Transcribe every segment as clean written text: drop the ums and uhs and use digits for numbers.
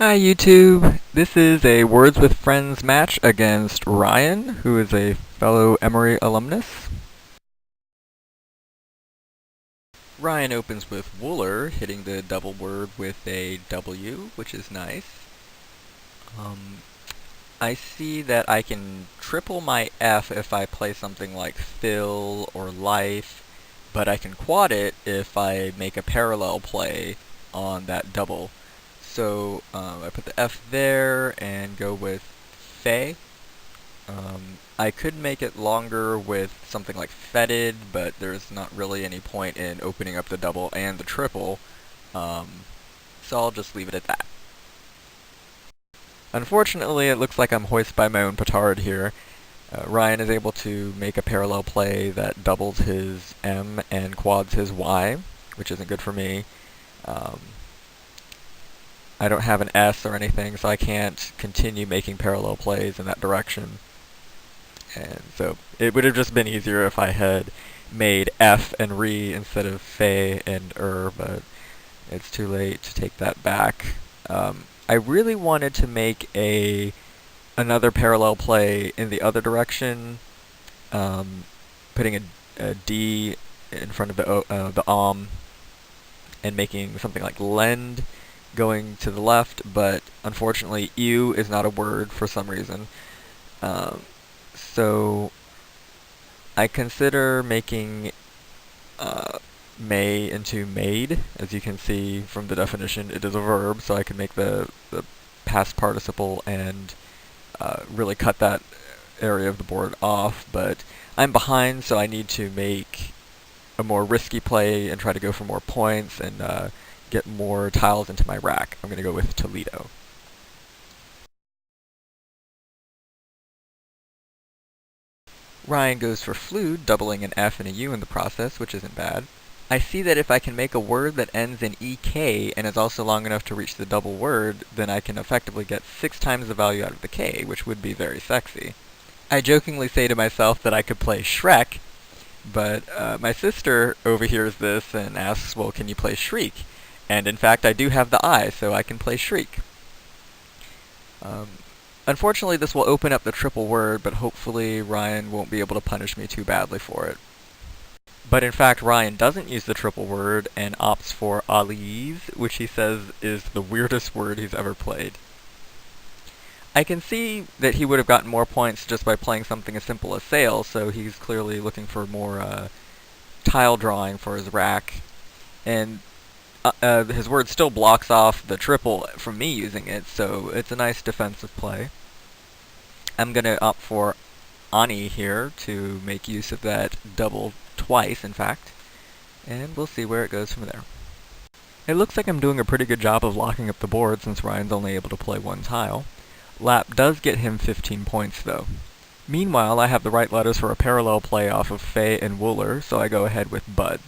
Hi YouTube, this is a Words with Friends match against Ryan, who is a fellow Emory alumnus. Ryan opens with Wooler, hitting the double word with a W, which is nice. I see that I can triple my F if I play something like Fill or Life, but I can quad it if I make a parallel play on that double. So I put the F there and go with Fey. I could make it longer with something like Fetid, but there's not really any point in opening up the double and the triple, so I'll just leave it at that. Unfortunately, it looks like I'm hoist by my own petard here. Ryan is able to make a parallel play that doubles his M and quads his Y, which isn't good for me. I don't have an S or anything, so I can't continue making parallel plays in that direction. And so it would have just been easier if I had made F and Re instead of Fe and but it's too late to take that back. I really wanted to make another parallel play in the other direction, putting a D in front of the and making something like lend going to the left, but unfortunately ew is not a word for some reason. So I consider making may into made. As you can see from the definition, it is a verb, so I can make the past participle and really cut that area of the board off, but I'm behind, so I need to make a more risky play and try to go for more points and get more tiles into my rack. I'm going to go with Toledo. Ryan goes for Fluid, doubling an F and a U in the process, which isn't bad. I see that if I can make a word that ends in EK and is also long enough to reach the double word, then I can effectively get 6 times the value out of the K, which would be very sexy. I jokingly say to myself that I could play Shrek, but my sister overhears this and asks, well, can you play Shriek? And in fact, I do have the I, so I can play Shriek. Unfortunately, this will open up the triple word, but hopefully Ryan won't be able to punish me too badly for it. But in fact, Ryan doesn't use the triple word and opts for Ali's, which he says is the weirdest word he's ever played. I can see that he would have gotten more points just by playing something as simple as Sail, so he's clearly looking for more tile drawing for his rack. And his word still blocks off the triple from me using it, so it's a nice defensive play. I'm going to opt for Ani here to make use of that double twice, in fact, and we'll see where it goes from there. It looks like I'm doing a pretty good job of locking up the board since Ryan's only able to play one tile. Lap does get him 15 points, though. Meanwhile, I have the right letters for a parallel play off of Fey and Wooler, so I go ahead with Buds.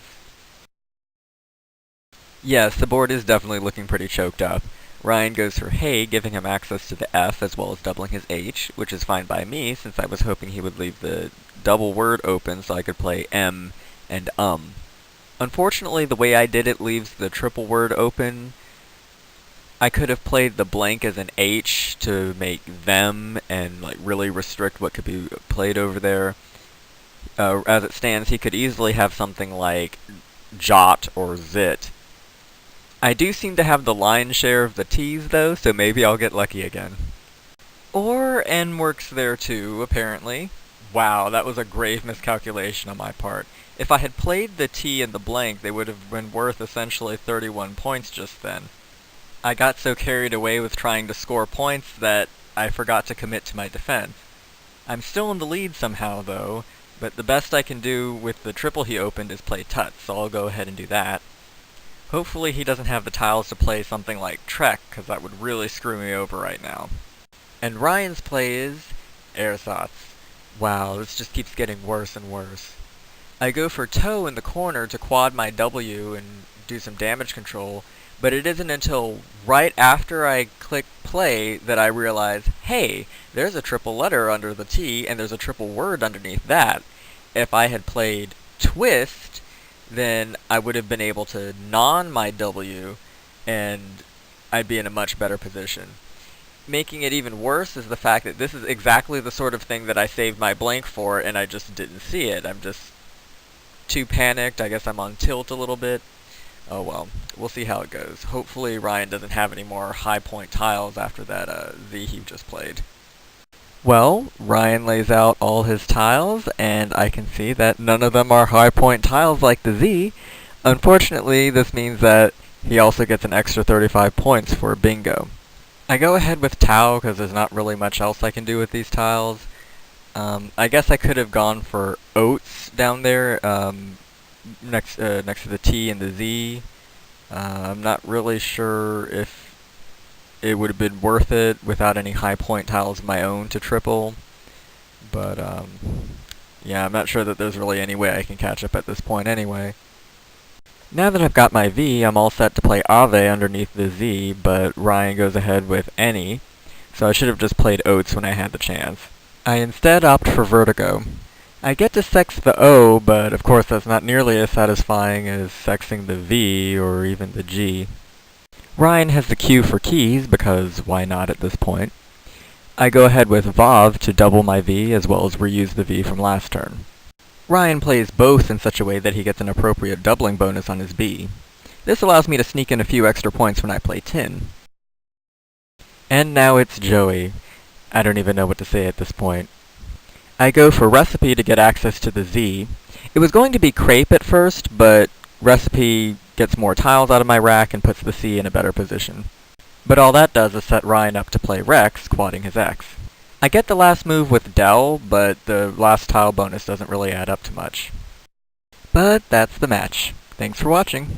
Yes, the board is definitely looking pretty choked up. Ryan goes for Hey, giving him access to the F as well as doubling his H, which is fine by me since I was hoping he would leave the double word open so I could play M and Unfortunately, the way I did it leaves the triple word open. I could have played the blank as an H to make them and like really restrict what could be played over there. As it stands, he could easily have something like Jot or Zit. I do seem to have the lion's share of the T's though, so maybe I'll get lucky again. Or N works there too, apparently. Wow, that was a grave miscalculation on my part. If I had played the T and the blank, they would have been worth essentially 31 points just then. I got so carried away with trying to score points that I forgot to commit to my defense. I'm still in the lead somehow though, but the best I can do with the triple he opened is play Tuts, so I'll go ahead and do that. Hopefully he doesn't have the tiles to play something like Trek, because that would really screw me over right now. And Ryan's play is Ersatz. Wow, this just keeps getting worse and worse. I go for Toe in the corner to quad my W and do some damage control, but it isn't until right after I click play that I realize, hey, there's a triple letter under the T and there's a triple word underneath that. If I had played Twist, then I would have been able to non my W, and I'd be in a much better position. Making it even worse is the fact that this is exactly the sort of thing that I saved my blank for, and I just didn't see it. I'm just too panicked. I guess I'm on tilt a little bit. Oh well, we'll see how it goes. Hopefully Ryan doesn't have any more high point tiles after that Z he just played. Well, Ryan lays out all his tiles, and I can see that none of them are high point tiles like the Z. Unfortunately, this means that he also gets an extra 35 points for bingo. I go ahead with Tau because there's not really much else I can do with these tiles. I guess I could have gone for Oats down there, next to the T and the Z. I'm not really sure if it would have been worth it without any high point tiles of my own to triple. But, yeah, I'm not sure that there's really any way I can catch up at this point anyway. Now that I've got my V, I'm all set to play Ave underneath the Z, but Ryan goes ahead with any, so I should have just played Oats when I had the chance. I instead opt for Vertigo. I get to sex the O, but of course that's not nearly as satisfying as sexing the V or even the G. Ryan has the Q for keys, because why not at this point? I go ahead with Vav to double my V as well as reuse the V from last turn. Ryan plays both in such a way that he gets an appropriate doubling bonus on his B. This allows me to sneak in a few extra points when I play tin. And now it's Joey. I don't even know what to say at this point. I go for Recipe to get access to the Z. It was going to be Crepe at first, but Recipe gets more tiles out of my rack and puts the C in a better position. But all that does is set Ryan up to play Rex, quadding his X. I get the last move with Dell, but the last tile bonus doesn't really add up to much. But that's the match. Thanks for watching.